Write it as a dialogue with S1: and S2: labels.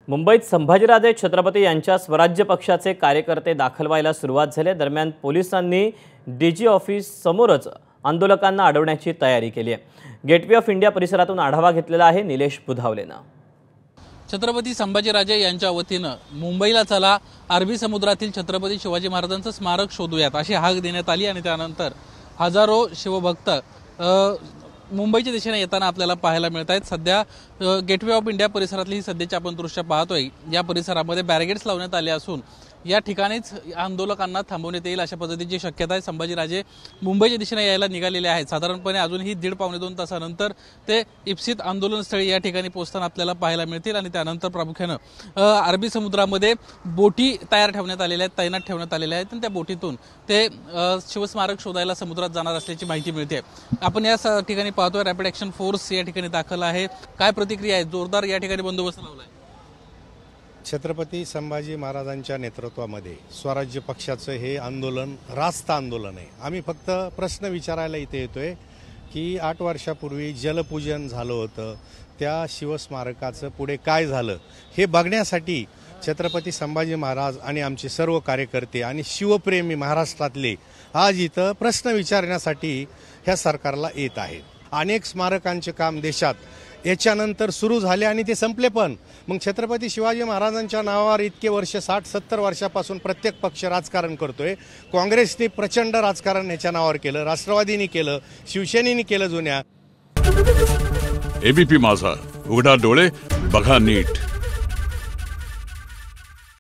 S1: मुंबईत संभाजीराजे छत्रपती यांच्या स्वराज्य पक्षाचे कार्यकर्ते दाखल व्हायला सुरुवात झाली। दरम्यान पोलिसांनी डीजी ऑफिस समोरच आंदोलकांना अडवण्याची तयारी केली आहे। गेटवे ऑफ इंडिया परिसरातून आढावा घेतलेला आहे निलेश बुधावलेनं।
S2: छत्रपती संभाजीराजे यांच्या वतीनं मुंबईला चला, अरबी समुद्रातील छत्रपती शिवाजी महाराजांचं स्मारक शोधूयात अशी हाक देण्यात आली आणि त्यानंतर हजारो शिवभक्त मुंबईच्या दिशेने येताना आपल्याला पाहायला मिळत आहेत। सध्या गेटवे ऑफ इंडिया परिसरातली ही सध्याची आपण दृश्य पाहतोय। या परिसरामध्ये बॅरिगेड्स लावण्यात आले असून या ठिकाणीच आंदोलकांना थांबवण्यात येईल अशा पद्धतीची शक्यता आहे। संभाजीराजे मुंबईच्या दिशेने यायला निघालेले आहेत। साधारणपणे अजूनही 1.5-2 तासानंतर ते इप्सित आंदोलनस्थळी या ठिकाणी पोहोचताना आपल्याला पाहायला मिळतील आणि त्यानंतर प्रामुख्याने अरबी समुद्रामध्ये बोटी तयार ठेवण्यात आलेल्या आहेत, तैनात ठेवण्यात आलेल्या आहेत आणि त्या बोटीतून ते शिवस्मारक शोधायला समुद्रात जाणार असल्याची माहिती मिळते। आपण या ठिकाणी पाहतोय रॅपिड ॲक्शन फोर्स या ठिकाणी दाखल आहे। काय प्रतिक्रिया आहे? जोरदार या ठिकाणी बंदोबस्त लावलाय।
S3: छत्रपती संभाजी महाराजांच्या नेतृत्वामध्ये स्वराज्य पक्षाचं हे आंदोलन रास्त आंदोलन आहे। आम्ही फक्त प्रश्न विचारायला इथे येतोय की 8 वर्षापूर्वी जलपूजन झालं होतं, त्या शिवस्मारकाचं पुढे काय झालं हे बघण्यासाठी छत्रपती संभाजी महाराज आणि आमचे सर्व कार्यकर्ते आणि शिवप्रेमी महाराष्ट्रातले आज इथं प्रश्न विचारण्यासाठी ह्या सरकारला येत आहेत। अनेक स्मारकांचे काम देशात याच्यानंतर सुरू झाले आणि ते संपले पण। मग छत्रपती शिवाजी महाराजांच्या नावावर इतके वर्ष 60-70 वर्षापासून प्रत्येक पक्ष राजकारण करतोय। काँग्रेसने प्रचंड राजकारण याच्या नावावर केलं, राष्ट्रवादीने केलं, शिवसेनेने केलं जुन्या।
S4: एबीपी माझा, उघडा डोळे बघा नीट।